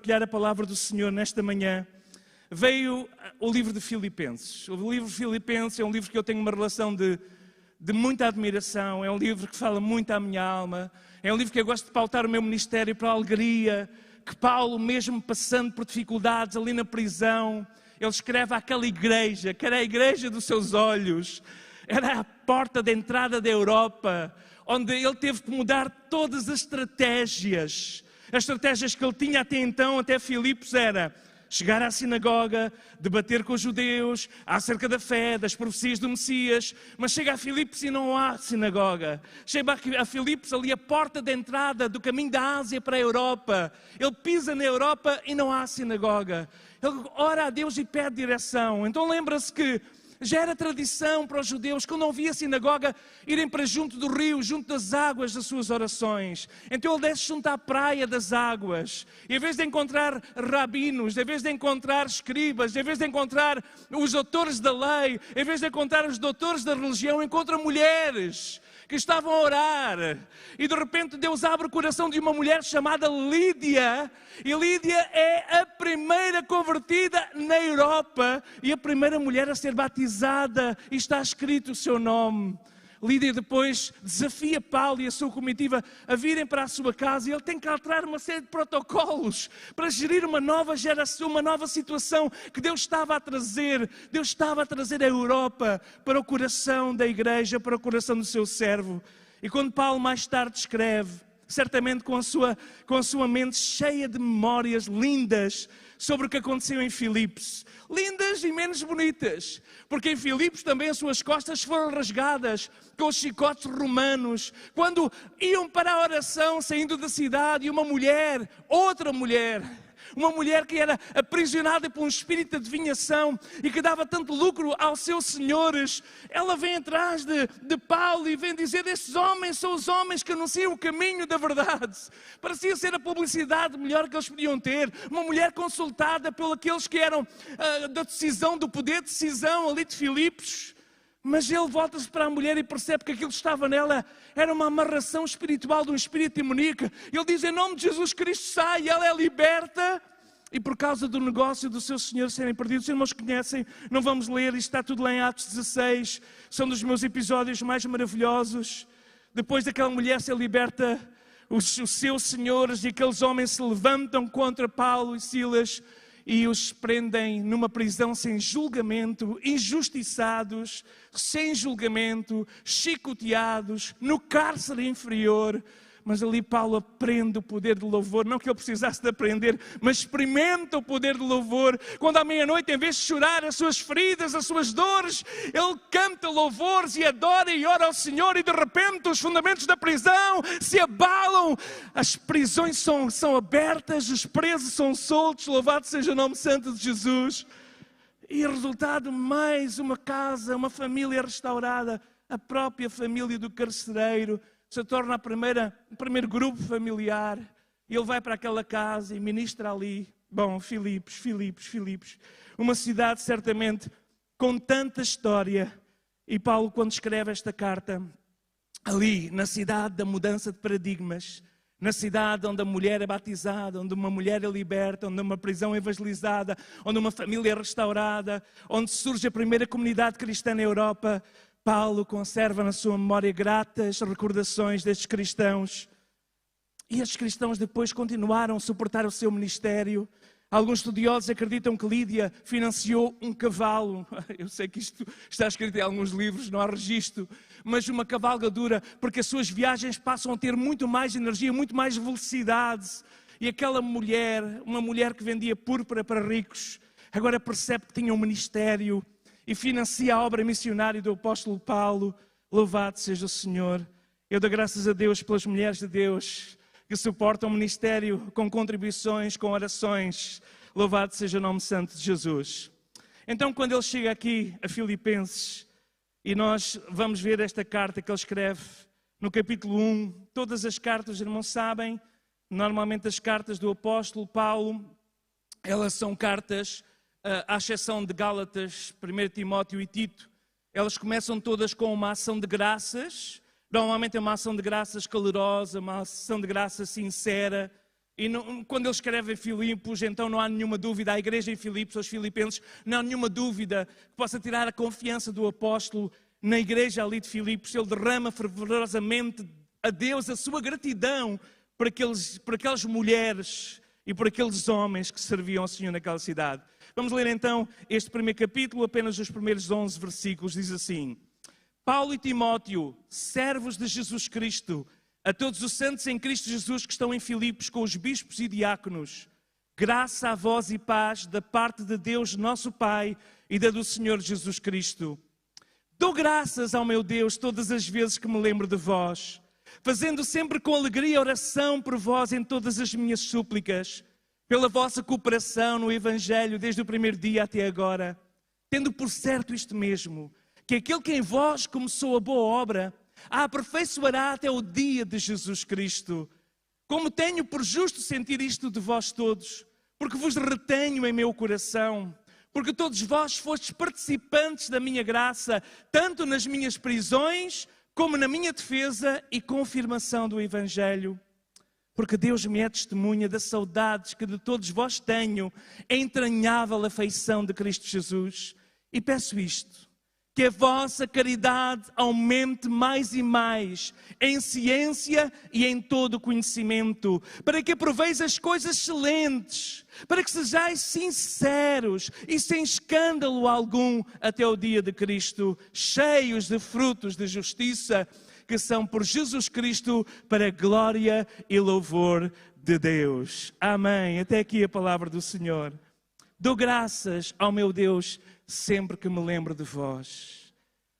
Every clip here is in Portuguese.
partilhar a palavra do Senhor nesta manhã, veio o livro de Filipenses. O livro de Filipenses é um livro que eu tenho uma relação de muita admiração, é um livro que fala muito à minha alma, é um livro que eu gosto de pautar o meu ministério para a alegria, que Paulo, mesmo passando por dificuldades ali na prisão, ele escreve àquela igreja, que era a igreja dos seus olhos, era a porta de entrada da Europa, onde ele teve que mudar todas as estratégias que ele tinha até então, até Filipos, era chegar à sinagoga, debater com os judeus acerca da fé, das profecias do Messias, mas chega a Filipos e não há sinagoga. Chega a Filipos ali a porta de entrada do caminho da Ásia para a Europa. Ele pisa na Europa e não há sinagoga. Ele ora a Deus e pede direção. Então lembra-se que já era tradição para os judeus, quando não havia sinagoga, irem para junto do rio, junto das águas das suas orações. Então ele desce junto à praia das águas. E em vez de encontrar rabinos, em vez de encontrar escribas, em vez de encontrar os doutores da lei, em vez de encontrar os doutores da religião, encontra mulheres que estavam a orar. E de repente Deus abre o coração de uma mulher chamada Lídia. E Lídia é a primeira convertida na Europa e a primeira mulher a ser batizada. E está escrito o seu nome. Lídia depois desafia Paulo e a sua comitiva a virem para a sua casa e ele tem que alterar uma série de protocolos para gerir uma nova geração, uma nova situação que Deus estava a trazer. Deus estava a trazer a Europa para o coração da igreja, para o coração do seu servo. E quando Paulo mais tarde escreve, certamente com a sua mente cheia de memórias lindas sobre o que aconteceu em Filipos. Lindas e menos bonitas, porque em Filipos também as suas costas foram rasgadas com os chicotes romanos. Quando iam para a oração saindo da cidade e uma mulher, outra mulher, uma mulher que era aprisionada por um espírito de adivinhação e que dava tanto lucro aos seus senhores, ela vem atrás de Paulo e vem dizer: estes homens são os homens que anunciam o caminho da verdade. Parecia ser a publicidade melhor que eles podiam ter. Uma mulher consultada por aqueles que eram da decisão, do poder de decisão ali de Filipos. Mas ele volta-se para a mulher e percebe que aquilo que estava nela era uma amarração espiritual de um espírito demoníaco. Ele diz: em nome de Jesus Cristo, sai. E ela é liberta. E por causa do negócio do seu Senhor serem perdidos, os irmãos conhecem, não vamos ler, isto está tudo lá em Atos 16. São dos meus episódios mais maravilhosos. Depois daquela mulher ser liberta, os seus senhores e aqueles homens se levantam contra Paulo e Silas e os prendem numa prisão sem julgamento, injustiçados, sem julgamento, chicoteados, no cárcere inferior. Mas ali Paulo aprende o poder do louvor, não que ele precisasse de aprender, mas experimenta o poder do louvor. Quando à meia-noite, em vez de chorar as suas feridas, as suas dores, ele canta louvores e adora e ora ao Senhor, e de repente os fundamentos da prisão se abalam, as prisões são abertas, os presos são soltos, louvado seja o nome santo de Jesus. E o resultado, mais uma casa, uma família restaurada, a própria família do carcereiro se torna o primeiro grupo familiar. E ele vai para aquela casa e ministra ali. Bom, Filipos. Uma cidade certamente com tanta história. E Paulo, quando escreve esta carta, ali na cidade da mudança de paradigmas, na cidade onde a mulher é batizada, onde uma mulher é liberta, onde uma prisão é evangelizada, onde uma família é restaurada, onde surge a primeira comunidade cristã na Europa, Paulo conserva na sua memória gratas recordações destes cristãos. E estes cristãos depois continuaram a suportar o seu ministério. Alguns estudiosos acreditam que Lídia financiou um cavalo. Eu sei que isto está escrito em alguns livros, não há registro. Mas uma cavalgadura, porque as suas viagens passam a ter muito mais energia, muito mais velocidade. E aquela mulher, uma mulher que vendia púrpura para ricos, agora percebe que tinha um ministério e financia a obra missionária do apóstolo Paulo. Louvado seja o Senhor. Eu dou graças a Deus pelas mulheres de Deus que suportam o ministério com contribuições, com orações. Louvado seja o nome santo de Jesus. Então, quando ele chega aqui a Filipenses, e nós vamos ver esta carta que ele escreve no capítulo 1, todas as cartas, irmãos, sabem, normalmente as cartas do apóstolo Paulo, elas são cartas, à exceção de Gálatas, 1 Timóteo e Tito, elas começam todas com uma ação de graças. Normalmente é uma ação de graças calorosa, uma ação de graças sincera. E quando ele escreve em Filipos, então não há nenhuma dúvida, a igreja em Filipos, aos filipenses, não há nenhuma dúvida que possa tirar a confiança do apóstolo na igreja ali de Filipos. Ele derrama fervorosamente a Deus a sua gratidão por aquelas mulheres e por aqueles homens que serviam ao Senhor naquela cidade. Vamos ler então este primeiro capítulo, apenas os primeiros 11 versículos, diz assim: Paulo e Timóteo, servos de Jesus Cristo, a todos os santos em Cristo Jesus que estão em Filipos com os bispos e diáconos, graça a vós e paz da parte de Deus nosso Pai e da do Senhor Jesus Cristo. Dou graças ao meu Deus todas as vezes que me lembro de vós, fazendo sempre com alegria oração por vós em todas as minhas súplicas, pela vossa cooperação no Evangelho desde o primeiro dia até agora, tendo por certo isto mesmo, que aquele que em vós começou a boa obra, a aperfeiçoará até o dia de Jesus Cristo. Como tenho por justo sentir isto de vós todos, porque vos retenho em meu coração, porque todos vós fostes participantes da minha graça, tanto nas minhas prisões, como na minha defesa e confirmação do Evangelho. Porque Deus me é testemunha das saudades que de todos vós tenho, a entranhável afeição de Cristo Jesus. E peço isto, que a vossa caridade aumente mais e mais em ciência e em todo o conhecimento, para que aproveis as coisas excelentes, para que sejais sinceros e sem escândalo algum até o dia de Cristo, cheios de frutos de justiça, que são por Jesus Cristo para a glória e louvor de Deus. Amém. Até aqui a palavra do Senhor. Dou graças ao meu Deus sempre que me lembro de vós.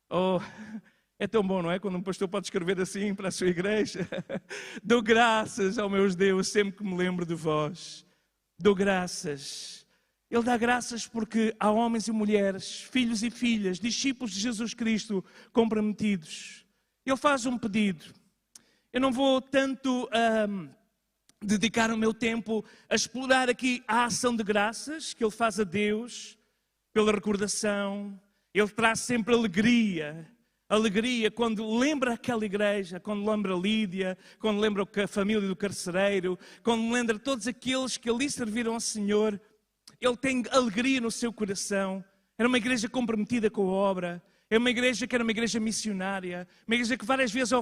Oh, é tão bom, não é? Quando um pastor pode escrever assim para a sua igreja. Dou graças ao meu Deus sempre que me lembro de vós. Dou graças. Ele dá graças porque há homens e mulheres, filhos e filhas, discípulos de Jesus Cristo comprometidos. Ele faz um pedido. Eu não vou tanto dedicar o meu tempo a explorar aqui a ação de graças que ele faz a Deus pela recordação. Ele traz sempre alegria quando lembra aquela igreja, quando lembra Lídia, quando lembra a família do carcereiro, quando lembra todos aqueles que ali serviram ao Senhor. Ele tem alegria no seu coração. Era uma igreja comprometida com a obra. É uma igreja que era uma igreja missionária, uma igreja que várias vezes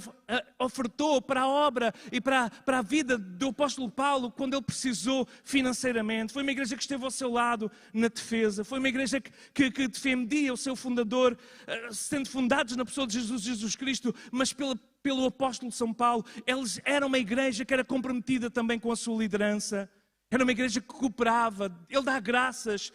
ofertou para a obra e para a vida do apóstolo Paulo quando ele precisou financeiramente. Foi uma igreja que esteve ao seu lado na defesa. Foi uma igreja que defendia o seu fundador, sendo fundados na pessoa de Jesus Cristo, mas pelo apóstolo São Paulo. Eles eram uma igreja que era comprometida também com a sua liderança. Era uma igreja que cooperava. Ele dá graças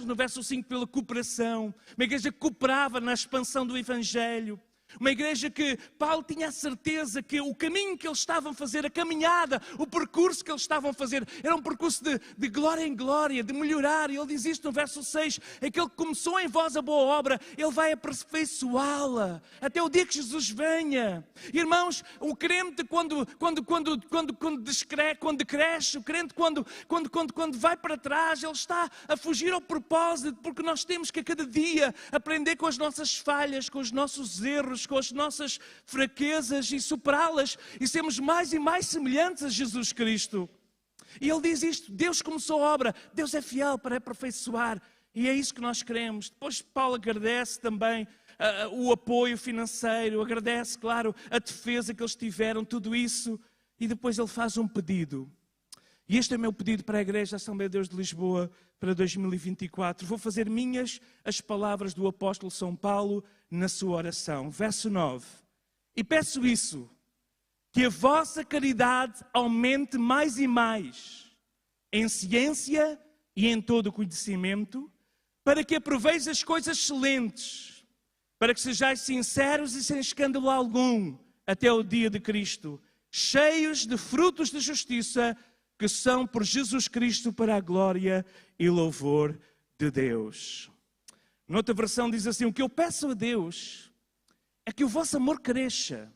no verso 5 pela cooperação. Uma igreja que cooperava na expansão do Evangelho. Uma igreja que Paulo tinha a certeza que o caminho que eles estavam a fazer, a caminhada, o percurso que eles estavam a fazer, era um percurso de glória em glória, de melhorar. E ele diz isto no verso 6, aquele que começou em vós a boa obra, ele vai aperfeiçoá-la até o dia que Jesus venha. Irmãos, o crente quando decresce, o crente quando vai para trás, ele está a fugir ao propósito, porque nós temos que a cada dia aprender com as nossas falhas, com os nossos erros, com as nossas fraquezas e superá-las e sermos mais e mais semelhantes a Jesus Cristo. E ele diz isto, Deus começou a obra, Deus é fiel para aperfeiçoar e é isso que nós queremos. Depois Paulo agradece também o apoio financeiro, agradece, claro, a defesa que eles tiveram, tudo isso, e depois ele faz um pedido. E este é o meu pedido para a Igreja Assembleia de Deus de Lisboa para 2024. Vou fazer minhas as palavras do apóstolo São Paulo na sua oração. Verso 9. E peço isso, que a vossa caridade aumente mais e mais em ciência e em todo o conhecimento, para que aproveis as coisas excelentes, para que sejais sinceros e sem escândalo algum até o dia de Cristo, cheios de frutos de justiça, que são por Jesus Cristo para a glória e louvor de Deus. Noutra versão diz assim, o que eu peço a Deus é que o vosso amor cresça,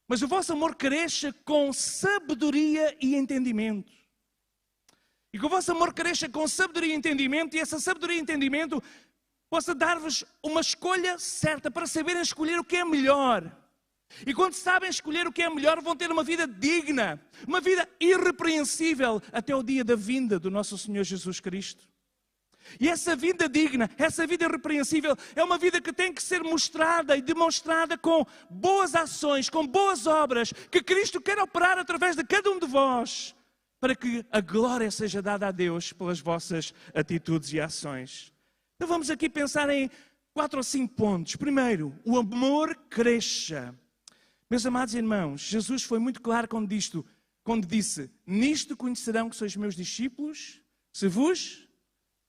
mas o vosso amor cresça com sabedoria e entendimento. E que o vosso amor cresça com sabedoria e entendimento, e essa sabedoria e entendimento possa dar-vos uma escolha certa para saberem escolher o que é melhor. E quando sabem escolher o que é melhor, vão ter uma vida digna, uma vida irrepreensível até o dia da vinda do nosso Senhor Jesus Cristo. E essa vida digna, essa vida irrepreensível, é uma vida que tem que ser mostrada e demonstrada com boas ações, com boas obras, que Cristo quer operar através de cada um de vós, para que a glória seja dada a Deus pelas vossas atitudes e ações. Então vamos aqui pensar em 4 ou 5 pontos. Primeiro, o amor cresça. Meus amados irmãos, Jesus foi muito claro quando disse: nisto conhecerão que sois meus discípulos, se vos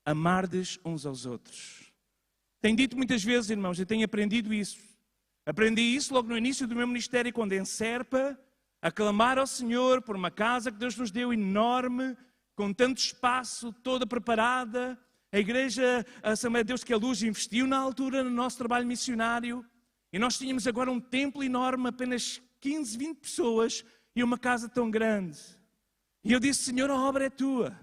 amardes uns aos outros. Tenho dito muitas vezes, irmãos, eu tenho aprendido isso. Aprendi isso logo no início do meu ministério, quando em Serpa, a clamar ao Senhor por uma casa que Deus nos deu enorme, com tanto espaço, toda preparada. A igreja, a Assembleia de Deus que a Luz investiu na altura no nosso trabalho missionário. E nós tínhamos agora um templo enorme, apenas 15, 20 pessoas e uma casa tão grande. E eu disse: Senhor, a obra é tua.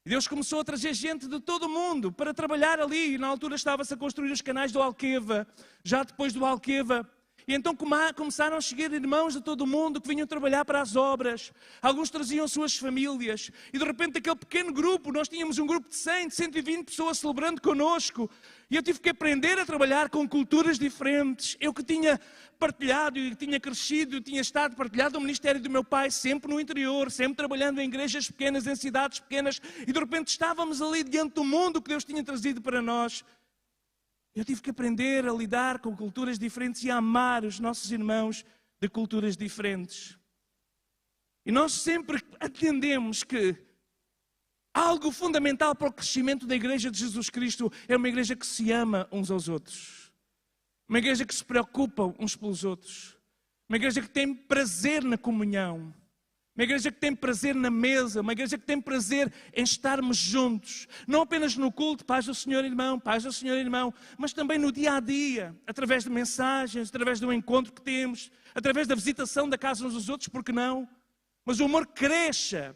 E Deus começou a trazer gente de todo o mundo para trabalhar ali. E na altura estava-se a construir os canais do Alqueva, já depois do Alqueva. E então começaram a chegar irmãos de todo o mundo que vinham trabalhar para as obras. Alguns traziam suas famílias. E de repente aquele pequeno grupo, nós tínhamos um grupo de 100, de 120 pessoas celebrando connosco. E eu tive que aprender a trabalhar com culturas diferentes. Eu que tinha partilhado e tinha crescido, tinha estado partilhado no ministério do meu pai, sempre no interior, sempre trabalhando em igrejas pequenas, em cidades pequenas. E de repente estávamos ali diante do mundo que Deus tinha trazido para nós. Eu tive que aprender a lidar com culturas diferentes e a amar os nossos irmãos de culturas diferentes. E nós sempre atendemos que algo fundamental para o crescimento da Igreja de Jesus Cristo é uma igreja que se ama uns aos outros. Uma igreja que se preocupa uns pelos outros. Uma igreja que tem prazer na comunhão. Uma igreja que tem prazer na mesa, uma igreja que tem prazer em estarmos juntos. Não apenas no culto, paz do Senhor irmão, paz do Senhor irmão, mas também no dia a dia, através de mensagens, através do encontro que temos, através da visitação da casa uns dos outros, porque não? Mas o amor cresça.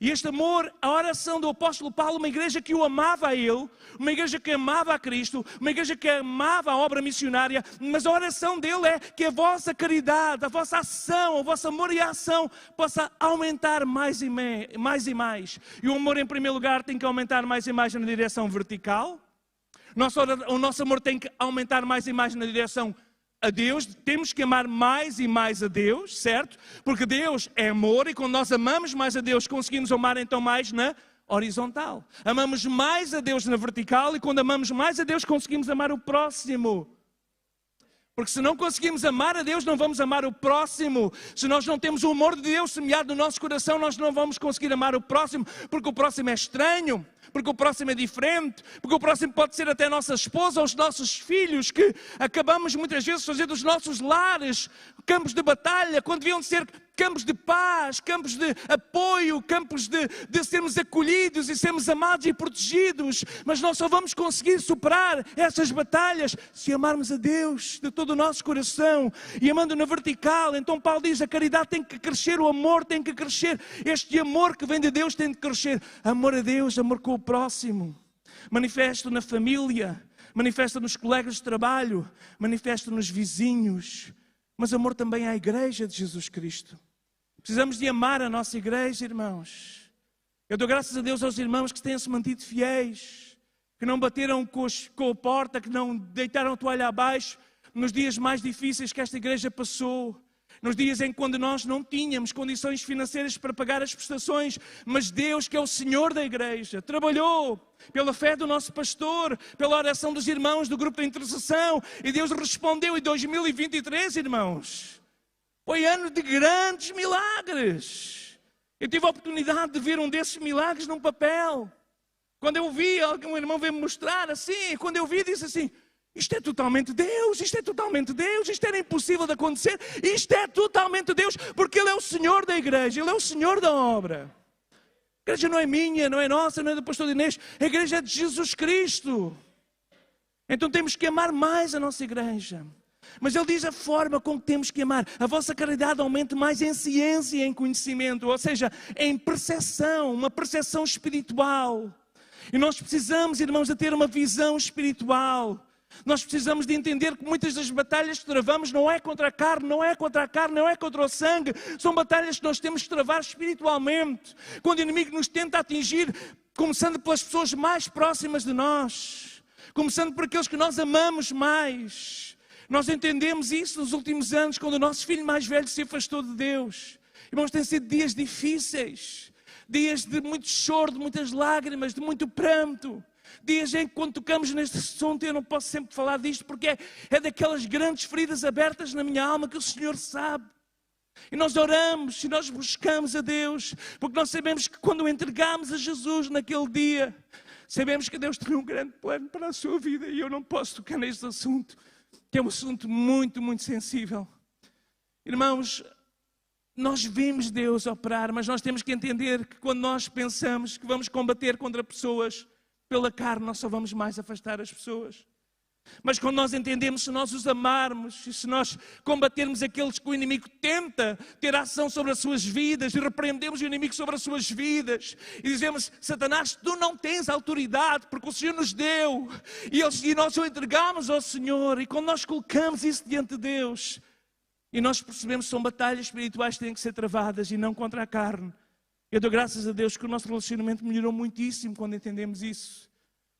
E este amor, a oração do apóstolo Paulo, uma igreja que o amava a ele, uma igreja que amava a Cristo, uma igreja que amava a obra missionária, mas a oração dele é que a vossa caridade, a vossa ação, o vosso amor e a ação possa aumentar mais e mais. E o amor, em primeiro lugar, tem que aumentar mais e mais na direção vertical. O nosso amor tem que aumentar mais e mais na direção a Deus. Temos que amar mais e mais a Deus, certo? Porque Deus é amor e quando nós amamos mais a Deus, conseguimos amar então mais na horizontal. Amamos mais a Deus na vertical e quando amamos mais a Deus, conseguimos amar o próximo. Porque se não conseguimos amar a Deus, não vamos amar o próximo. Se nós não temos o amor de Deus semeado no nosso coração, nós não vamos conseguir amar o próximo, porque o próximo é estranho, porque o próximo é diferente, porque o próximo pode ser até a nossa esposa ou os nossos filhos, que acabamos muitas vezes de fazer dos nossos lares campos de batalha, quando deviam ser campos de paz, campos de apoio, campos de sermos acolhidos e sermos amados e protegidos. Mas nós só vamos conseguir superar essas batalhas se amarmos a Deus de todo o nosso coração e amando na vertical. Então Paulo diz, a caridade tem que crescer, o amor tem que crescer. Este amor que vem de Deus tem que crescer. Amor a Deus, amor com o próximo. Manifesto na família, manifesta nos colegas de trabalho, manifesta nos vizinhos. Mas amor também à igreja de Jesus Cristo. Precisamos de amar a nossa igreja, irmãos. Eu dou graças a Deus aos irmãos que têm-se mantido fiéis, que não bateram com a porta, que não deitaram a toalha abaixo nos dias mais difíceis que esta igreja passou. Nos dias em que quando nós não tínhamos condições financeiras para pagar as prestações, mas Deus, que é o Senhor da igreja, trabalhou pela fé do nosso pastor, pela oração dos irmãos do grupo de intercessão, e Deus respondeu. Em 2023, irmãos, foi ano de grandes milagres. Eu tive a oportunidade de ver um desses milagres num papel. Quando eu vi, um irmão veio me mostrar assim, quando eu vi, disse assim, isto é totalmente Deus, isto é totalmente Deus, isto era impossível de acontecer, isto é totalmente Deus, porque Ele é o Senhor da igreja, Ele é o Senhor da obra. A igreja não é minha, não é nossa, não é do pastor Inês, a igreja é de Jesus Cristo. Então temos que amar mais a nossa igreja. Mas ele diz a forma com que temos que amar. A vossa caridade aumente mais em ciência e em conhecimento, ou seja, em percepção, uma percepção espiritual. E nós precisamos, irmãos, de ter uma visão espiritual. Nós precisamos de entender que muitas das batalhas que travamos não é contra a carne, não é contra a carne, não é contra o sangue. São batalhas que nós temos que travar espiritualmente. Quando o inimigo nos tenta atingir, começando pelas pessoas mais próximas de nós, começando por aqueles que nós amamos mais. Nós entendemos isso nos últimos anos, quando o nosso filho mais velho se afastou de Deus. Irmãos, têm sido dias difíceis, dias de muito choro, de muitas lágrimas, de muito pranto. Dias em que quando tocamos neste assunto, eu não posso sempre falar disto, porque é daquelas grandes feridas abertas na minha alma que o Senhor sabe. E nós oramos e nós buscamos a Deus, porque nós sabemos que quando o entregamos a Jesus naquele dia, sabemos que Deus tem um grande plano para a sua vida, e eu não posso tocar neste assunto, que é um assunto muito, muito sensível. Irmãos, nós vimos Deus operar, mas nós temos que entender que quando nós pensamos que vamos combater contra pessoas pela carne, nós só vamos mais afastar as pessoas. Mas quando nós entendemos, se nós os amarmos, e se nós combatermos aqueles que o inimigo tenta ter ação sobre as suas vidas, e repreendemos o inimigo sobre as suas vidas, e dizemos: Satanás, tu não tens autoridade, porque o Senhor nos deu, e nós o entregamos ao Senhor, e quando nós colocamos isso diante de Deus, e nós percebemos que são batalhas espirituais que têm que ser travadas, e não contra a carne. Eu dou graças a Deus que o nosso relacionamento melhorou muitíssimo quando entendemos isso.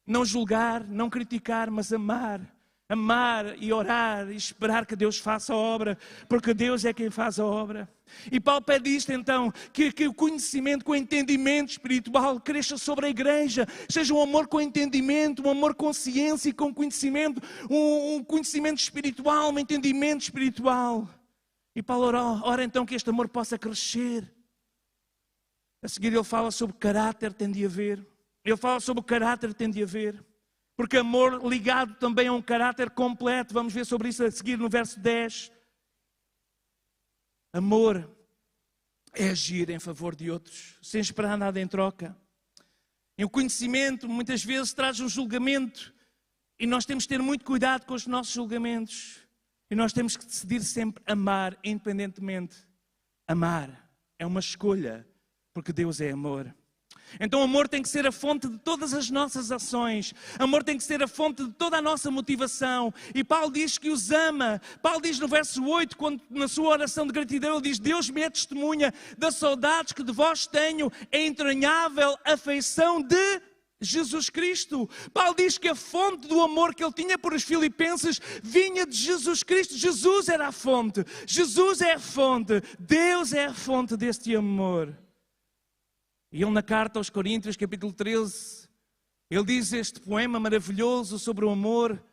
Não julgar, não criticar, mas amar. Amar e orar e esperar que Deus faça a obra, porque Deus é quem faz a obra. E Paulo pede isto então, que o conhecimento, que o entendimento espiritual cresça sobre a igreja, seja um amor com entendimento, um amor com ciência e com conhecimento, um conhecimento espiritual, um entendimento espiritual. E Paulo ora então que este amor possa crescer. A seguir ele fala sobre caráter, tem de haver. Ele fala sobre o caráter, tem de haver. Porque amor ligado também a um caráter completo. Vamos ver sobre isso a seguir no verso 10. Amor é agir em favor de outros, sem esperar nada em troca. E o conhecimento muitas vezes traz um julgamento. E nós temos que ter muito cuidado com os nossos julgamentos. E nós temos que decidir sempre amar, independentemente. Amar é uma escolha, porque Deus é amor. Então amor tem que ser a fonte de todas as nossas ações. Amor tem que ser a fonte de toda a nossa motivação. E Paulo diz que os ama. Paulo diz no verso 8, quando na sua oração de gratidão, ele diz: Deus me é testemunha das saudades que de vós tenho, a entranhável afeição de Jesus Cristo. Paulo diz que a fonte do amor que ele tinha por os filipenses vinha de Jesus Cristo. Jesus era a fonte. Jesus é a fonte. Deus é a fonte deste amor. E ele na carta aos Coríntios, capítulo 13, ele diz este poema maravilhoso sobre o amor.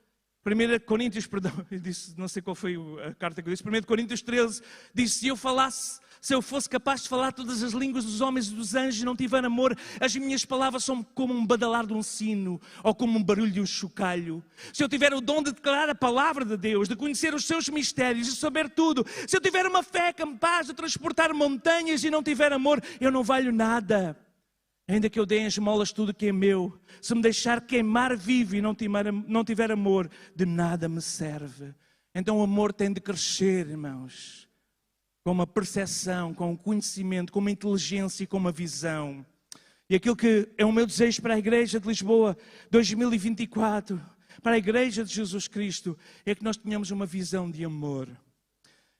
1 Coríntios, perdão, eu disse, não sei qual foi a carta que eu disse, 1 Coríntios 13, diz: se eu fosse capaz de falar todas as línguas dos homens e dos anjos e não tiver amor, as minhas palavras são como um badalar de um sino ou como um barulho de um chocalho. Se eu tiver o dom de declarar a palavra de Deus, de conhecer os seus mistérios, de saber tudo, se eu tiver uma fé capaz de transportar montanhas e não tiver amor, eu não valho nada. Ainda que eu dê em esmolas tudo que é meu, se me deixar queimar vivo e não tiver amor, de nada me serve. Então o amor tem de crescer, irmãos, com uma percepção, com um conhecimento, com uma inteligência e com uma visão. E aquilo que é o meu desejo para a Igreja de Lisboa 2024, para a Igreja de Jesus Cristo, é que nós tenhamos uma visão de amor.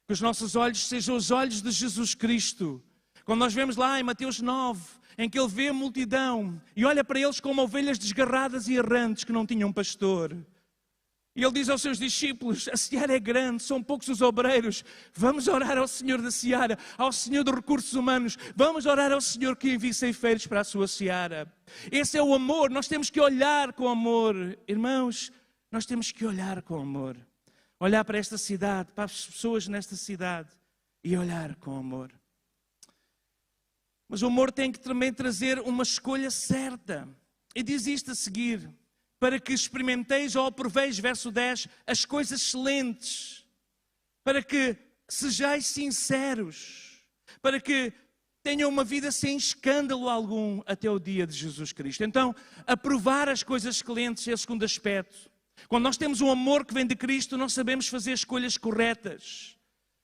Que os nossos olhos sejam os olhos de Jesus Cristo. Quando nós vemos lá em Mateus 9, em que ele vê a multidão e olha para eles como ovelhas desgarradas e errantes que não tinham pastor. E ele diz aos seus discípulos: a seara é grande, são poucos os obreiros. Vamos orar ao Senhor da seara, ao Senhor dos recursos humanos. Vamos orar ao Senhor que envie ceifeiros para a sua seara. Esse é o amor, nós temos que olhar com amor. Irmãos, nós temos que olhar com amor. Olhar para esta cidade, para as pessoas nesta cidade e olhar com amor. Mas o amor tem que também trazer uma escolha certa. E diz isto a seguir: para que experimenteis ou aproveis, verso 10, as coisas excelentes, para que sejais sinceros, para que tenham uma vida sem escândalo algum até o dia de Jesus Cristo. Então, aprovar as coisas excelentes é o segundo aspecto. Quando nós temos um amor que vem de Cristo, nós sabemos fazer escolhas corretas.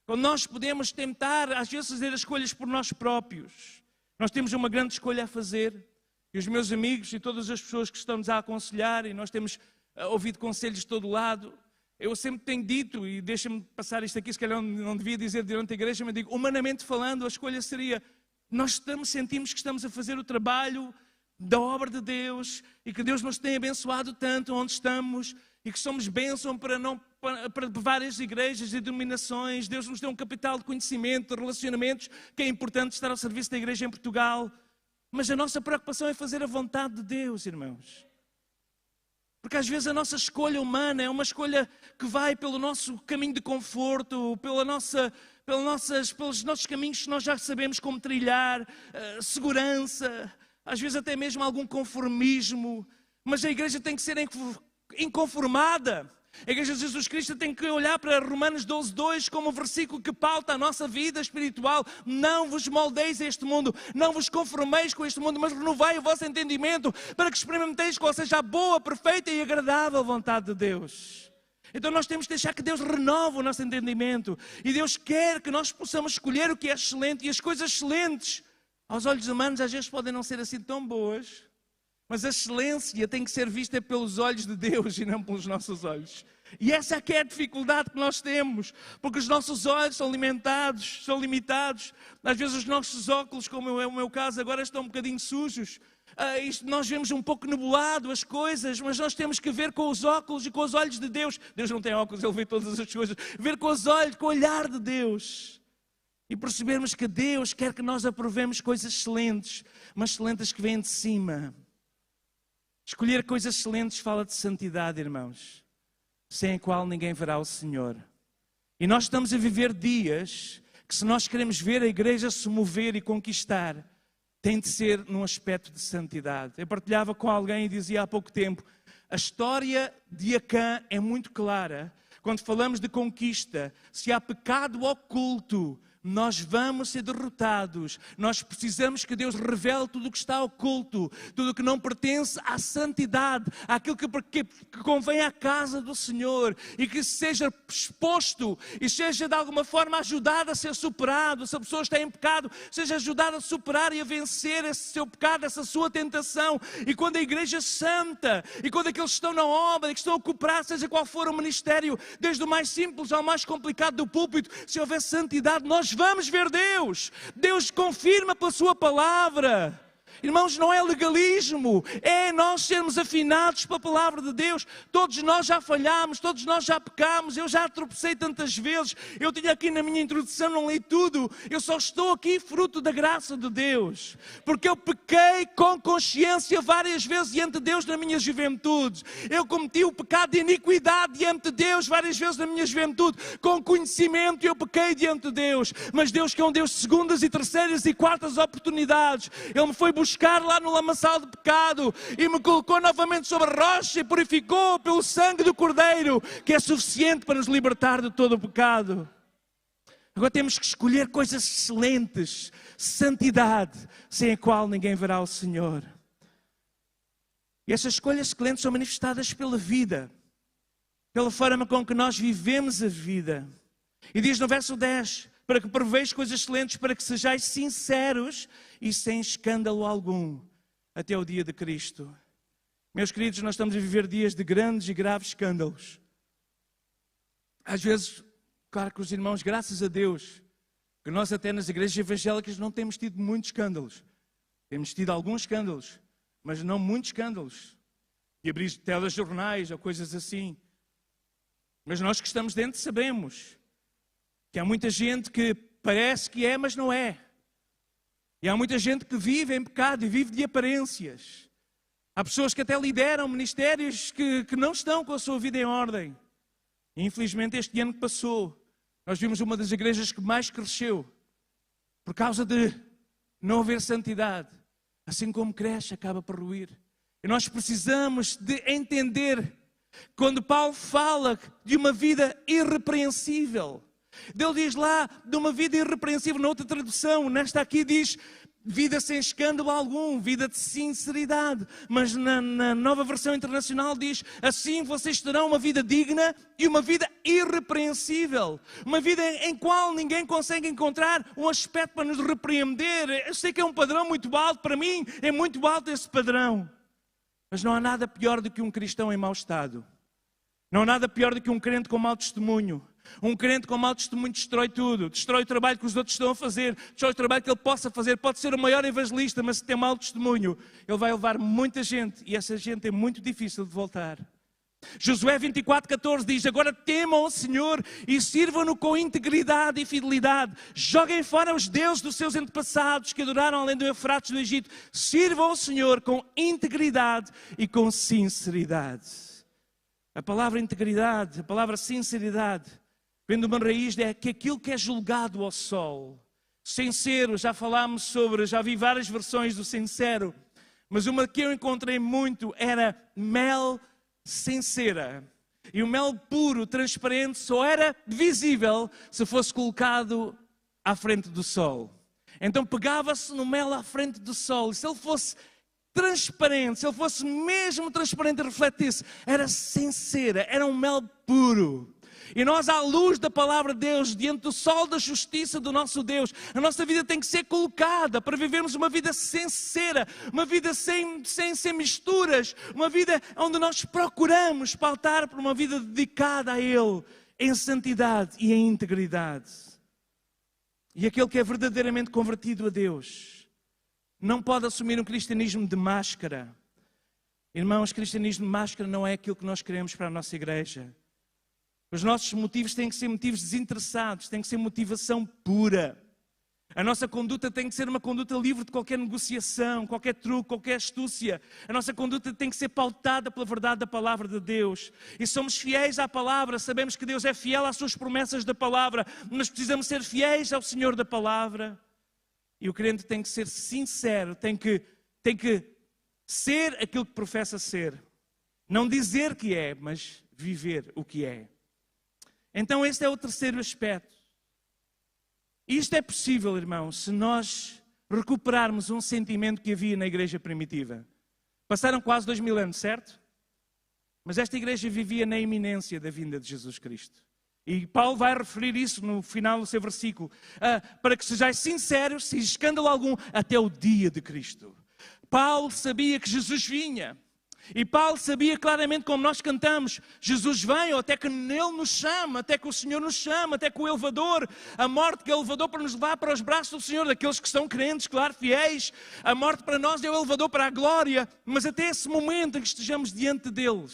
Quando nós podemos tentar, às vezes, fazer as escolhas por nós próprios, nós temos uma grande escolha a fazer. E os meus amigos e todas as pessoas que estamos a aconselhar, e nós temos ouvido conselhos de todo lado. Eu sempre tenho dito, e deixa-me passar isto aqui, se calhar não devia dizer durante a igreja, mas digo, humanamente falando, a escolha seria, nós sentimos que estamos a fazer o trabalho da obra de Deus e que Deus nos tem abençoado tanto onde estamos e que somos bênção para várias igrejas e denominações. Deus nos deu um capital de conhecimento, de relacionamentos, que é importante estar ao serviço da igreja em Portugal. Mas a nossa preocupação é fazer a vontade de Deus, irmãos. Porque às vezes a nossa escolha humana é uma escolha que vai pelo nosso caminho de conforto, pelos nossos caminhos que nós já sabemos como trilhar, segurança, às vezes até mesmo algum conformismo. Mas a igreja tem que ser inconformada. A igreja de Jesus Cristo tem que olhar para Romanos 12:2 como um versículo que pauta a nossa vida espiritual. Não vos moldeis a este mundo, não vos conformeis com este mundo, mas renovai o vosso entendimento para que experimenteis qual seja a boa, perfeita e agradável vontade de Deus. Então nós temos que deixar que Deus renove o nosso entendimento. E Deus quer que nós possamos escolher o que é excelente. E as coisas excelentes, aos olhos humanos, às vezes podem não ser assim tão boas. Mas a excelência tem que ser vista pelos olhos de Deus e não pelos nossos olhos. E essa é que é a dificuldade que nós temos, porque os nossos olhos são limitados. Às vezes os nossos óculos, como é o meu caso, agora estão um bocadinho sujos. Nós vemos um pouco nublado as coisas, mas nós temos que ver com os óculos e com os olhos de Deus. Deus não tem óculos, Ele vê todas as coisas. Ver com os olhos, com o olhar de Deus. E percebermos que Deus quer que nós aprovemos coisas excelentes, mas excelentes que vêm de cima. Escolher coisas excelentes fala de santidade, irmãos, sem a qual ninguém verá o Senhor. E nós estamos a viver dias que, se nós queremos ver a igreja se mover e conquistar, tem de ser num aspecto de santidade. Eu partilhava com alguém e dizia há pouco tempo, a história de Acã é muito clara. Quando falamos de conquista, se há pecado oculto, nós vamos ser derrotados. Nós precisamos que Deus revele tudo o que está oculto, tudo o que não pertence à santidade, àquilo que convém à casa do Senhor, e que seja exposto e seja de alguma forma ajudado a ser superado. Se a pessoa está em pecado, seja ajudado a superar e a vencer esse seu pecado, essa sua tentação. E quando a igreja santa, e quando aqueles que estão na obra, e que estão a cooperar, seja qual for o ministério, desde o mais simples ao mais complicado do púlpito, se houver santidade, nós vamos ver Deus. Deus confirma pela sua palavra. Irmãos, não é legalismo, é nós sermos afinados pela palavra de Deus. Todos nós já falhamos, todos nós já pecamos, eu já tropecei tantas vezes. Eu tinha aqui na minha introdução, não li tudo. Eu só estou aqui fruto da graça de Deus, porque eu pequei com consciência várias vezes diante de Deus na minha juventude. Eu cometi o pecado de iniquidade diante de Deus várias vezes na minha juventude. Com conhecimento eu pequei diante de Deus. Mas Deus, que é um Deus de segundas e terceiras e quartas oportunidades, Ele me foi buscar lá no lamaçal de pecado e me colocou novamente sobre a rocha e purificou pelo sangue do Cordeiro, que é suficiente para nos libertar de todo o pecado. Agora temos que escolher coisas excelentes, santidade, sem a qual ninguém verá o Senhor. E essas escolhas excelentes são manifestadas pela vida, pela forma com que nós vivemos a vida. E diz no verso 10, para que proveis coisas excelentes, para que sejais sinceros e sem escândalo algum, até o dia de Cristo. Meus queridos, nós estamos a viver dias de grandes e graves escândalos. Às vezes, claro que os irmãos, graças a Deus, que nós até nas igrejas evangélicas não temos tido muitos escândalos. Temos tido alguns escândalos, mas não muitos escândalos. E abrir telejornais ou coisas assim. Mas nós que estamos dentro sabemos que há muita gente que parece que é, mas não é. E há muita gente que vive em pecado e vive de aparências. Há pessoas que até lideram ministérios que não estão com a sua vida em ordem. E infelizmente este ano que passou, nós vimos uma das igrejas que mais cresceu por causa de não haver santidade. Assim como cresce, acaba por ruir. E nós precisamos de entender, quando Paulo fala de uma vida irrepreensível, ele diz lá de uma vida irrepreensível, na outra tradução, nesta aqui diz vida sem escândalo algum, vida de sinceridade. Mas na nova versão internacional diz, assim vocês terão uma vida digna e uma vida irrepreensível. Uma vida em qual ninguém consegue encontrar um aspecto para nos repreender. Eu sei que é um padrão muito alto, para mim é muito alto esse padrão. Mas não há nada pior do que um cristão em mau estado. Não há nada pior do que um crente com mau testemunho. Um crente com mau testemunho destrói tudo. Destrói o trabalho que os outros estão a fazer. Destrói o trabalho que ele possa fazer. Pode ser o maior evangelista, mas se tem mau testemunho, ele vai levar muita gente. E essa gente é muito difícil de voltar. Josué 24:14 diz: agora temam o Senhor e sirvam-no com integridade e fidelidade. Joguem fora os deuses dos seus antepassados que adoraram além do Eufrates do Egito. Sirvam o Senhor com integridade e com sinceridade. A palavra integridade, a palavra sinceridade, vem de uma raiz de que aquilo que é julgado ao sol. Sincero, já falámos sobre, já vi várias versões do sincero, mas uma que eu encontrei muito era mel sincera. E o mel puro, transparente, só era visível se fosse colocado à frente do sol. Então pegava-se no mel à frente do sol, e se ele fosse transparente, se ele fosse mesmo transparente e refletisse, era sincera, era um mel puro. E nós, à luz da palavra de Deus, diante do sol da justiça do nosso Deus, a nossa vida tem que ser colocada para vivermos uma vida sincera, uma vida sem misturas, uma vida onde nós procuramos pautar por uma vida dedicada a Ele, em santidade e em integridade. E aquele que é verdadeiramente convertido a Deus não pode assumir um cristianismo de máscara. Irmãos, cristianismo de máscara não é aquilo que nós queremos para a nossa igreja. Os nossos motivos têm que ser motivos desinteressados, tem que ser motivação pura. A nossa conduta tem que ser uma conduta livre de qualquer negociação, qualquer truque, qualquer astúcia. A nossa conduta tem que ser pautada pela verdade da palavra de Deus. E somos fiéis à palavra, sabemos que Deus é fiel às suas promessas da palavra, mas precisamos ser fiéis ao Senhor da palavra. E o crente tem que ser sincero, tem que ser aquilo que professa ser. Não dizer que é, mas viver o que é. Então este é o terceiro aspecto. Isto é possível, irmãos, se nós recuperarmos um sentimento que havia na igreja primitiva. Passaram quase 2000 anos, certo? Mas esta igreja vivia na iminência da vinda de Jesus Cristo. E Paulo vai referir isso no final do seu versículo. Para que sejais sinceros, sem escândalo algum, até o dia de Cristo. Paulo sabia que Jesus vinha. E Paulo sabia claramente, como nós cantamos, Jesus vem, ou até que Ele nos chama, até que o Senhor nos chama, até que o elevador, a morte que é o elevador para nos levar para os braços do Senhor, daqueles que são crentes, claro, fiéis, a morte para nós é o elevador para a glória, mas até esse momento em que estejamos diante dele,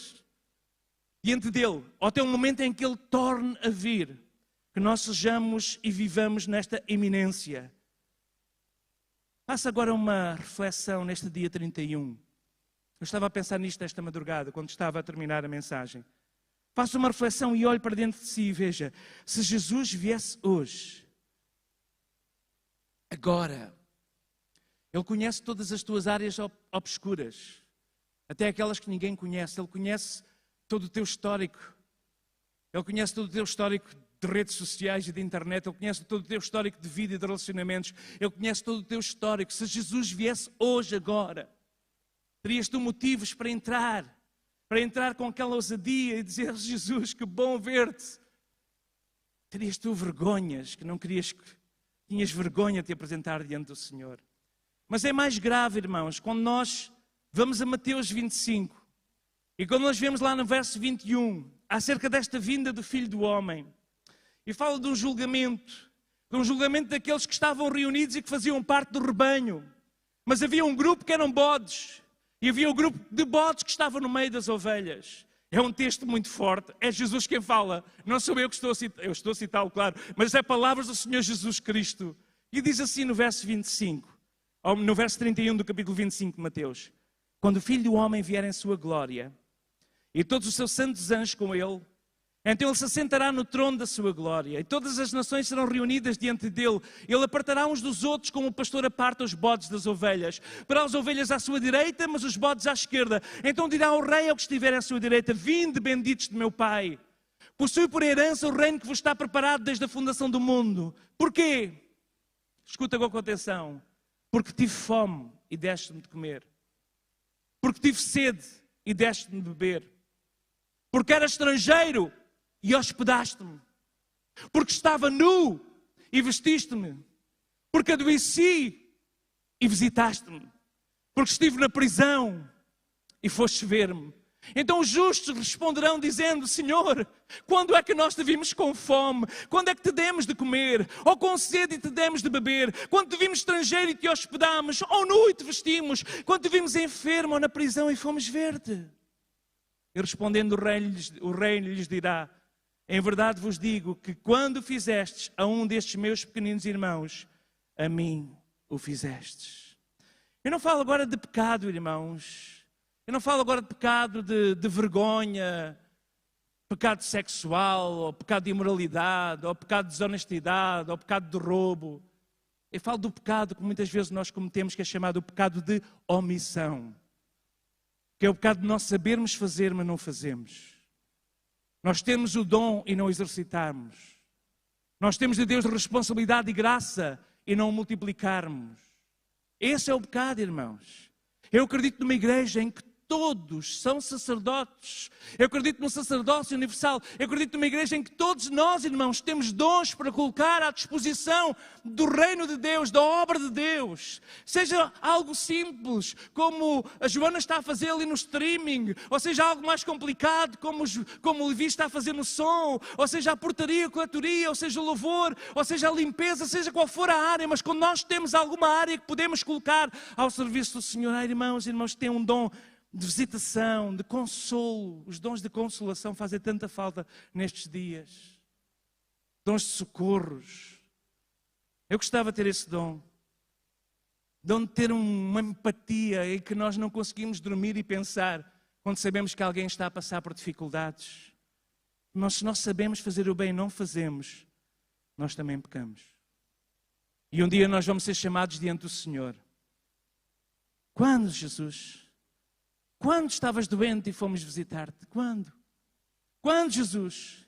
ou até o momento em que Ele torne a vir, que nós sejamos e vivamos nesta iminência. Faça agora uma reflexão neste dia 31. Eu estava a pensar nisto esta madrugada, quando estava a terminar a mensagem. Faça uma reflexão e olhe para dentro de si e veja, se Jesus viesse hoje, agora, Ele conhece todas as tuas áreas obscuras, até aquelas que ninguém conhece. Ele conhece todo o teu histórico. Ele conhece todo o teu histórico de redes sociais e de internet. Ele conhece todo o teu histórico de vida e de relacionamentos. Ele conhece todo o teu histórico. Se Jesus viesse hoje, agora, terias tu motivos para entrar com aquela ousadia e dizer: Jesus, que bom ver-te. Terias tu vergonhas que não querias, tinhas vergonha de te apresentar diante do Senhor. Mas é mais grave, irmãos, quando nós vamos a Mateus 25 e quando nós vemos lá no verso 21 acerca desta vinda do Filho do Homem e fala de um julgamento daqueles que estavam reunidos e que faziam parte do rebanho, mas havia um grupo que eram bodes. E havia um grupo de bodes que estava no meio das ovelhas. É um texto muito forte. É Jesus quem fala. Não sou eu que estou a citar. Eu estou a citá-lo, claro. Mas é palavras do Senhor Jesus Cristo. E diz assim no verso 25. Ou no verso 31 do capítulo 25 de Mateus. Quando o Filho do Homem vier em sua glória, e todos os seus santos anjos com ele, então ele se assentará no trono da sua glória, e todas as nações serão reunidas diante dele. Ele apartará uns dos outros como o pastor aparta os bodes das ovelhas. Para as ovelhas à sua direita, mas os bodes à esquerda. Então dirá ao rei ao que estiver à sua direita: vinde, benditos de meu Pai. Possui por herança o reino que vos está preparado desde a fundação do mundo. Porquê? Escuta agora com atenção. Porque tive fome e deste-me de comer. Porque tive sede e deste-me de beber. Porque era estrangeiro e hospedaste-me. Porque estava nu e vestiste-me. Porque adoeci e visitaste-me. Porque estive na prisão e foste ver-me. Então os justos responderão dizendo: Senhor, quando é que nós te vimos com fome? Quando é que te demos de comer? Ou com sede e te demos de beber? Quando te vimos estrangeiro e te hospedamos? Ou nu e te vestimos? Quando te vimos enfermo ou na prisão e fomos ver-te? E respondendo o rei lhes dirá: em verdade vos digo que quando fizestes a um destes meus pequeninos irmãos, a mim o fizestes. Eu não falo agora de pecado, irmãos. Eu não falo agora de pecado de vergonha, pecado sexual, ou pecado de imoralidade, ou pecado de desonestidade, ou pecado de roubo. Eu falo do pecado que muitas vezes nós cometemos, que é chamado o pecado de omissão. Que é o pecado de nós sabermos fazer, mas não fazemos. Nós temos o dom e não exercitarmos. Nós temos de Deus responsabilidade e graça e não multiplicarmos. Esse é o pecado, irmãos. Eu acredito numa igreja em que todos são sacerdotes. Eu acredito no sacerdócio universal. Eu acredito numa igreja em que todos nós, irmãos, temos dons para colocar à disposição do reino de Deus, da obra de Deus. Seja algo simples, como a Joana está a fazer ali no streaming, ou seja algo mais complicado, como o Levi está a fazer no som, ou seja a portaria, a coletoria, ou seja o louvor, ou seja a limpeza, seja qual for a área, mas quando nós temos alguma área que podemos colocar ao serviço do Senhor, irmãos que têm um dom de visitação, de consolo. Os dons de consolação fazem tanta falta nestes dias. Dons de socorros. Eu gostava de ter esse dom. Dom de ter uma empatia em que nós não conseguimos dormir e pensar quando sabemos que alguém está a passar por dificuldades. Mas se nós sabemos fazer o bem e não fazemos, nós também pecamos. E um dia nós vamos ser chamados diante do Senhor. Quando, Jesus? Quando estavas doente e fomos visitar-te? Quando? Quando, Jesus?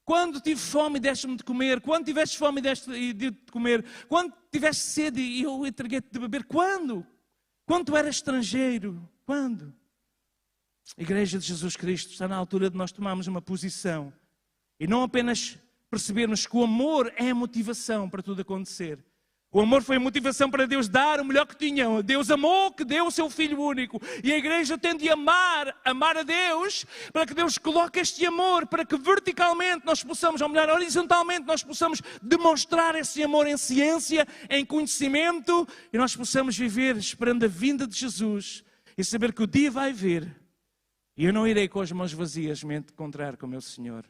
Quando tive fome e deste-me de comer? Quando tiveste fome e deste-me de comer? Quando tiveste sede e eu entreguei-te de beber? Quando? Quando tu eras estrangeiro? Quando? A Igreja de Jesus Cristo está na altura de nós tomarmos uma posição e não apenas percebermos que o amor é a motivação para tudo acontecer. O amor foi a motivação para Deus dar o melhor que tinha. Deus amou, que deu o seu Filho único. E a igreja tem de amar a Deus, para que Deus coloque este amor, para que verticalmente nós possamos, ou melhor, horizontalmente nós possamos demonstrar esse amor em ciência, em conhecimento, e nós possamos viver esperando a vinda de Jesus e saber que o dia vai vir e eu não irei com as mãos vazias me encontrar com o meu Senhor.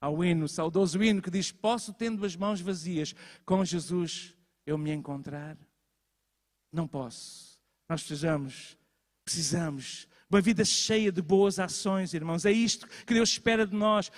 Há o hino, o saudoso hino que diz: posso, tendo as mãos vazias, com Jesus eu me encontrar? Não posso. Nós precisamos uma vida cheia de boas ações, irmãos. É isto que Deus espera de nós.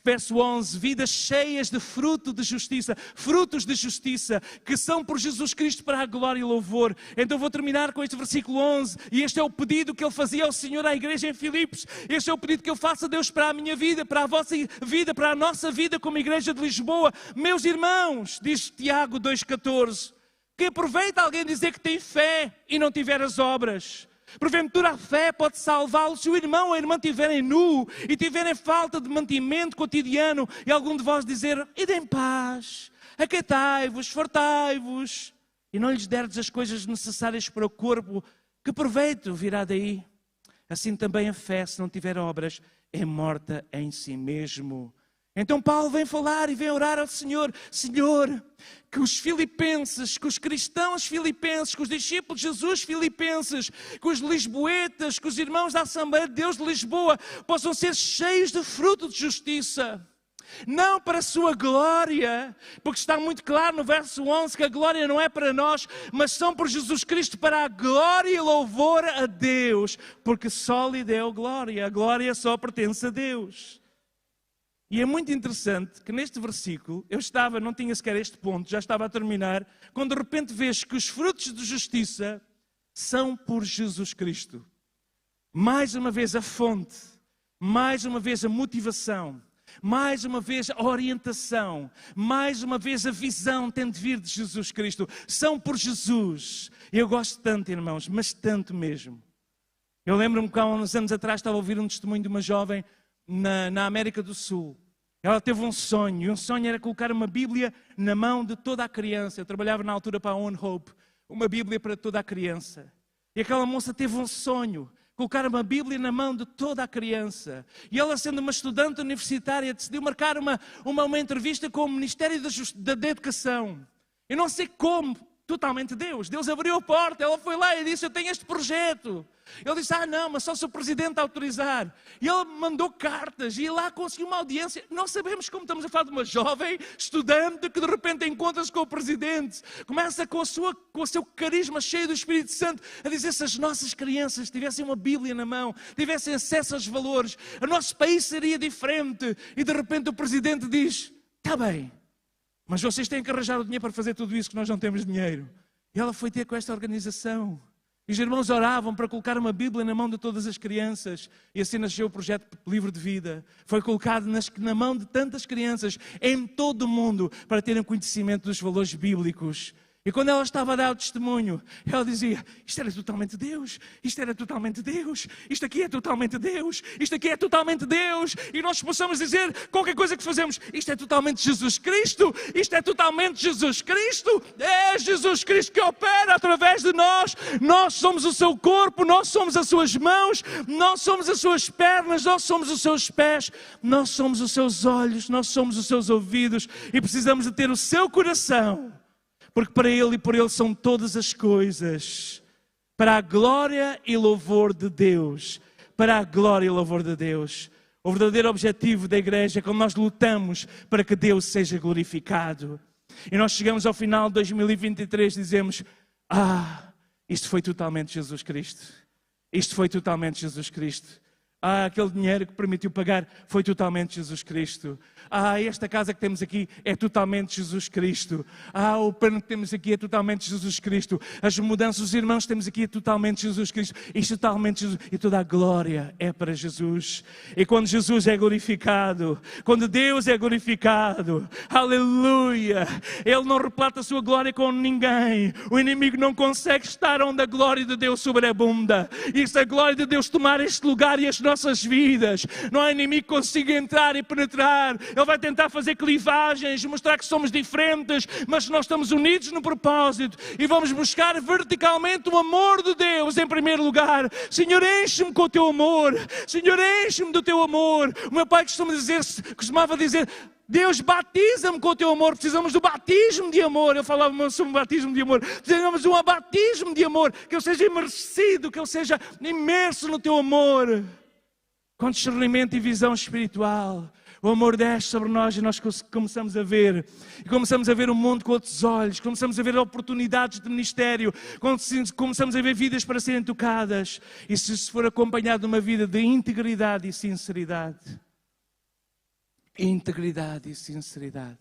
Verso 11, vidas cheias de fruto de justiça, frutos de justiça, que são por Jesus Cristo para a glória e louvor. Então vou terminar com este versículo 11, e este é o pedido que ele fazia ao Senhor à igreja em Filipos. Este é o pedido que eu faço a Deus para a minha vida, para a vossa vida, para a nossa vida como igreja de Lisboa. Meus irmãos, diz Tiago 2,14, que aproveita alguém dizer que tem fé e não tiver as obras. Porventura a fé pode salvá-lo se o irmão ou a irmã estiverem nu e tiverem falta de mantimento cotidiano e algum de vós dizer: ide em paz, aquietai-vos, fartai-vos, e não lhes derdes as coisas necessárias para o corpo, que proveito virá daí? Assim também a fé, se não tiver obras, é morta em si mesmo. Então Paulo vem falar e vem orar ao Senhor: Senhor, que os filipenses, que os cristãos filipenses, que os discípulos de Jesus filipenses, que os lisboetas, que os irmãos da Assembleia de Deus de Lisboa possam ser cheios de fruto de justiça. Não para a sua glória, porque está muito claro no verso 11 que a glória não é para nós, mas são por Jesus Cristo para a glória e louvor a Deus, porque só lhe deu glória, a glória só pertence a Deus. E é muito interessante que neste versículo, não tinha sequer este ponto, já estava a terminar, quando de repente vês que os frutos de justiça são por Jesus Cristo. Mais uma vez a fonte, mais uma vez a motivação, mais uma vez a orientação, mais uma vez a visão tem de vir de Jesus Cristo. São por Jesus. Eu gosto tanto, irmãos, mas tanto mesmo. Eu lembro-me que há uns anos atrás estava a ouvir um testemunho de uma jovem na América do Sul. Ela teve um sonho, e um sonho era colocar uma Bíblia na mão de toda a criança. Eu trabalhava na altura para a One Hope, uma Bíblia para toda a criança. E aquela moça teve um sonho, colocar uma Bíblia na mão de toda a criança. E ela, sendo uma estudante universitária, decidiu marcar uma entrevista com o Ministério da Educação. Eu não sei como, totalmente Deus abriu a porta, ela foi lá e disse, eu tenho este projeto. Ele disse, não, mas só se o Presidente autorizar. E ele mandou cartas e lá conseguiu uma audiência. Nós sabemos como estamos a falar de uma jovem estudante que de repente encontra-se com o Presidente. Começa com o seu carisma cheio do Espírito Santo a dizer, se as nossas crianças tivessem uma Bíblia na mão, tivessem acesso aos valores, o nosso país seria diferente. E de repente o Presidente diz, está bem, mas vocês têm que arranjar o dinheiro para fazer tudo isso que nós não temos dinheiro. E ela foi ter com esta organização. E os irmãos oravam para colocar uma Bíblia na mão de todas as crianças. E assim nasceu o projeto Livro de Vida. Foi colocado na mão de tantas crianças em todo o mundo para terem conhecimento dos valores bíblicos. E quando ela estava a dar o testemunho, ela dizia, isto era totalmente Deus, isto era totalmente Deus, isto aqui é totalmente Deus, isto aqui é totalmente Deus. E nós possamos dizer qualquer coisa que fazemos, isto é totalmente Jesus Cristo, isto é totalmente Jesus Cristo. É Jesus Cristo que opera através de nós. Nós somos o seu corpo, nós somos as suas mãos, nós somos as suas pernas, nós somos os seus pés, nós somos os seus olhos, nós somos os seus ouvidos. E precisamos de ter o seu coração. Porque para Ele e por Ele são todas as coisas, para a glória e louvor de Deus, para a glória e louvor de Deus. O verdadeiro objetivo da igreja é quando nós lutamos para que Deus seja glorificado. E nós chegamos ao final de 2023 e dizemos, isto foi totalmente Jesus Cristo. Isto foi totalmente Jesus Cristo. Aquele dinheiro que permitiu pagar foi totalmente Jesus Cristo. Esta casa que temos aqui é totalmente Jesus Cristo. O pano que temos aqui é totalmente Jesus Cristo. As mudanças dos irmãos que temos aqui é totalmente Jesus Cristo. Isto é totalmente Jesus. E toda a glória é para Jesus. E quando Jesus é glorificado, quando Deus é glorificado, aleluia, Ele não replata a sua glória com ninguém. O inimigo não consegue estar onde a glória de Deus sobreabunda. E se a glória de Deus tomar este lugar e as nossas vidas, não há inimigo que consiga entrar e penetrar. Ele vai tentar fazer clivagens, mostrar que somos diferentes, mas nós estamos unidos no propósito e vamos buscar verticalmente o amor de Deus em primeiro lugar. Senhor, enche-me com o teu amor. Senhor, enche-me do teu amor. O meu pai costumava dizer, Deus, batiza-me com o teu amor. Precisamos do batismo de amor. Eu falava sobre o batismo de amor. Precisamos de um batismo de amor, que eu seja imersido, que eu seja imerso no teu amor. Com discernimento e visão espiritual, o amor desce sobre nós e nós começamos a ver. E começamos a ver o mundo com outros olhos. Começamos a ver oportunidades de ministério. Começamos a ver vidas para serem tocadas. E se isso for acompanhado de uma vida de integridade e sinceridade. Integridade e sinceridade.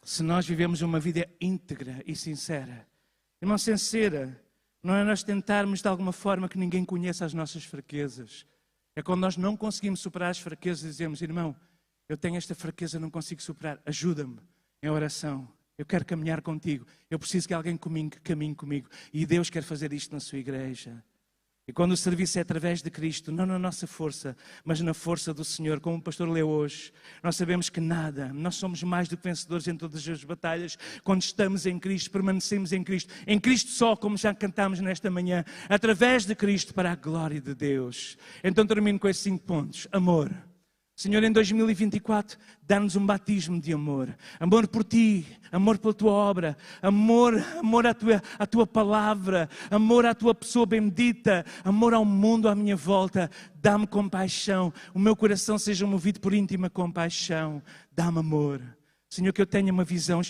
Se nós vivemos uma vida íntegra e sincera. Irmão, sincera. Não é nós tentarmos de alguma forma que ninguém conheça as nossas fraquezas. É quando nós não conseguimos superar as fraquezas e dizemos, irmão, eu tenho esta fraqueza, não consigo superar, ajuda-me em oração. Eu quero caminhar contigo, eu preciso que alguém caminhe comigo. E Deus quer fazer isto na sua igreja. E quando o serviço é através de Cristo, não na nossa força, mas na força do Senhor, como o pastor leu hoje, nós sabemos que nós somos mais do que vencedores em todas as batalhas, quando estamos em Cristo, permanecemos em Cristo só, como já cantámos nesta manhã, através de Cristo para a glória de Deus. Então termino com esses 5 pontos. Amor. Senhor, em 2024, dá-nos um batismo de amor. Amor por Ti, amor pela Tua obra, amor à tua palavra, amor à Tua pessoa bendita, amor ao mundo à minha volta. Dá-me compaixão, o meu coração seja movido por íntima compaixão. Dá-me amor. Senhor, que eu tenha uma visão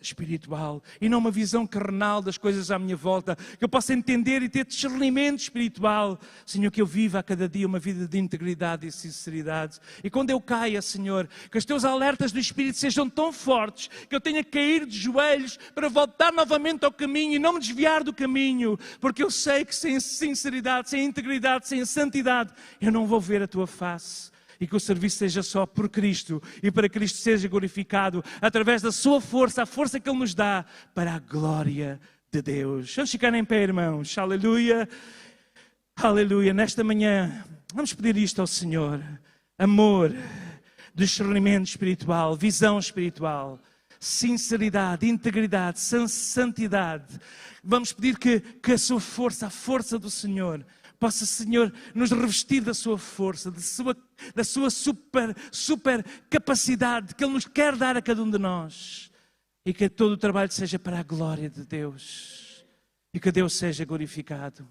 espiritual e não uma visão carnal das coisas à minha volta, que eu possa entender e ter discernimento espiritual. Senhor, que eu viva a cada dia uma vida de integridade e sinceridade. E quando eu caia, Senhor, que os Teus alertas do Espírito sejam tão fortes que eu tenha que cair de joelhos para voltar novamente ao caminho e não me desviar do caminho, porque eu sei que sem sinceridade, sem integridade, sem santidade, eu não vou ver a Tua face. E que o serviço seja só por Cristo e para Cristo seja glorificado através da sua força, a força que Ele nos dá para a glória de Deus. Vamos ficar em pé, irmãos. Aleluia. Aleluia. Nesta manhã, vamos pedir isto ao Senhor. Amor, discernimento espiritual, visão espiritual. sinceridade, integridade, santidade. Vamos pedir que a sua força, a força do Senhor, possa, Senhor, nos revestir da sua força, da sua super capacidade que Ele nos quer dar a cada um de nós. E que todo o trabalho seja para a glória de Deus. E que Deus seja glorificado.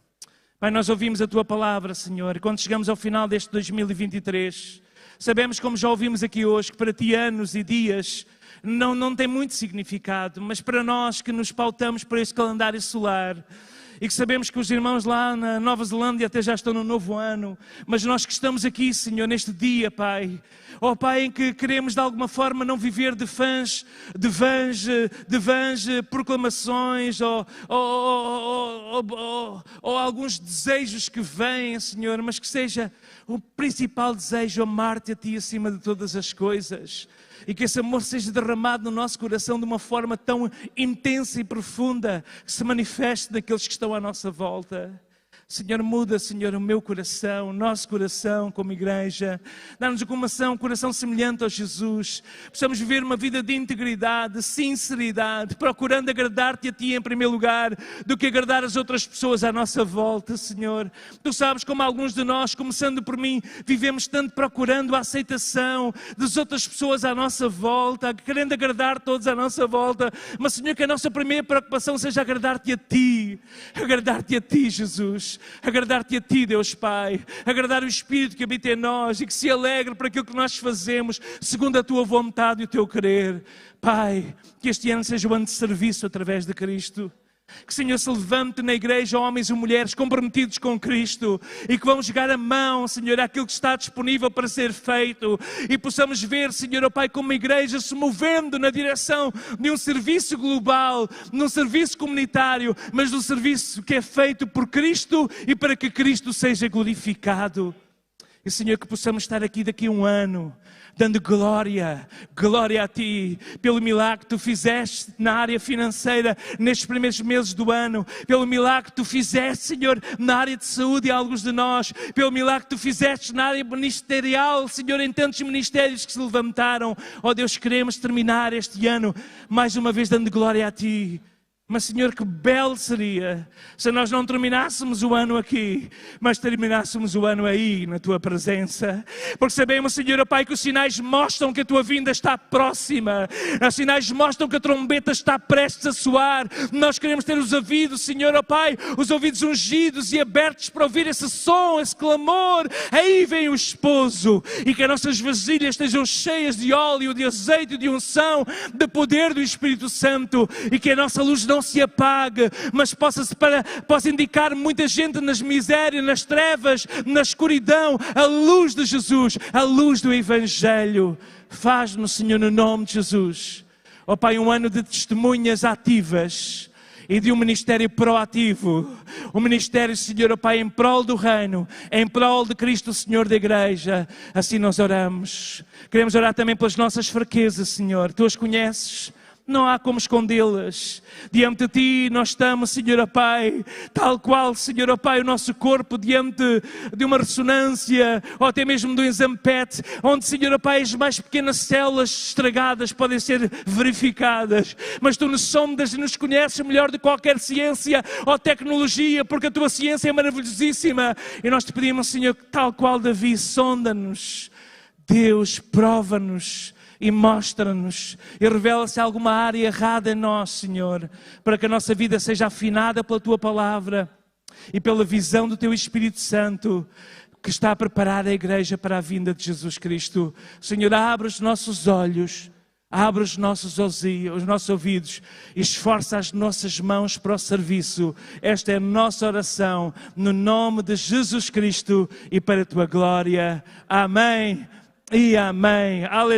Pai, nós ouvimos a Tua palavra, Senhor, e quando chegamos ao final deste 2023, sabemos, como já ouvimos aqui hoje, que para Ti anos e dias não tem muito significado, mas para nós que nos pautamos por este calendário solar e que sabemos que os irmãos lá na Nova Zelândia até já estão no novo ano, mas nós que estamos aqui, Senhor, neste dia, Pai, ó Pai, em que queremos de alguma forma não viver de vãs proclamações ou alguns desejos que vêm, Senhor, mas que seja o principal desejo amar-te a Ti acima de todas as coisas. E que esse amor seja derramado no nosso coração de uma forma tão intensa e profunda que se manifeste naqueles que estão à nossa volta. Senhor, muda, Senhor, o meu coração, o nosso coração como igreja. Dá-nos um coração semelhante ao Jesus. Possamos viver uma vida de integridade, de sinceridade, procurando agradar-te a Ti em primeiro lugar, do que agradar as outras pessoas à nossa volta, Senhor. Tu sabes como alguns de nós, começando por mim, vivemos tanto procurando a aceitação das outras pessoas à nossa volta, querendo agradar todos à nossa volta. Mas, Senhor, que a nossa primeira preocupação seja agradar-te a Ti, Jesus. Agradar-te a Ti, Deus Pai, agradar o Espírito que habita em nós e que se alegre por aquilo que nós fazemos, segundo a Tua vontade e o Teu querer. Pai, que este ano seja o ano de serviço através de Cristo. Que, Senhor, se levante na igreja homens e mulheres comprometidos com Cristo e que vão chegar a mão, Senhor, àquilo que está disponível para ser feito e possamos ver, Senhor, ó Pai, como a igreja se movendo na direção de um serviço global, de um serviço comunitário, mas de um serviço que é feito por Cristo e para que Cristo seja glorificado. E, Senhor, que possamos estar aqui daqui a um ano, dando glória a Ti, pelo milagre que Tu fizeste na área financeira nestes primeiros meses do ano, pelo milagre que Tu fizeste, Senhor, na área de saúde a alguns de nós, pelo milagre que Tu fizeste na área ministerial, Senhor, em tantos ministérios que se levantaram. Ó Deus, queremos terminar este ano mais uma vez dando glória a Ti. Mas, Senhor, que belo seria se nós não terminássemos o ano aqui, mas terminássemos o ano aí, na Tua presença. Porque sabemos, Senhor, Pai, que os sinais mostram que a Tua vinda está próxima. Os sinais mostram que a trombeta está prestes a soar. Nós queremos ter os ouvidos, Senhor, Pai, os ouvidos ungidos e abertos para ouvir esse som, esse clamor. Aí vem o esposo. E que as nossas vasilhas estejam cheias de óleo, de azeite, de unção, de poder do Espírito Santo. E que a nossa luz não se apague, mas possa indicar muita gente nas misérias, nas trevas, na escuridão, a luz de Jesus, a luz do Evangelho. Faz-nos, Senhor, no nome de Jesus, ó Pai, um ano de testemunhas ativas e de um ministério proativo, um ministério, Senhor, ó Pai, em prol do reino, em prol de Cristo, Senhor da igreja. Assim nós oramos. Queremos orar também pelas nossas fraquezas, Senhor. Tu as conheces. Não há como escondê-las. Diante de Ti nós estamos, Senhor, ó Pai, tal qual, Senhor, ó Pai, o nosso corpo diante de uma ressonância, ou até mesmo de um exame PET, onde, Senhor, ó Pai, as mais pequenas células estragadas podem ser verificadas. Mas Tu nos sondas e nos conheces melhor de qualquer ciência ou tecnologia, porque a Tua ciência é maravilhosíssima. E nós Te pedimos, Senhor, tal qual Davi, sonda-nos. Deus, prova-nos e mostra-nos e revela se há alguma área errada em nós, Senhor, para que a nossa vida seja afinada pela Tua palavra e pela visão do Teu Espírito Santo que está a preparar a igreja para a vinda de Jesus Cristo. Senhor, abre os nossos olhos, abre os nossos ouvidos e esforça as nossas mãos para o serviço. Esta é a nossa oração no nome de Jesus Cristo e para a Tua glória. Amém e amém. Aleluia.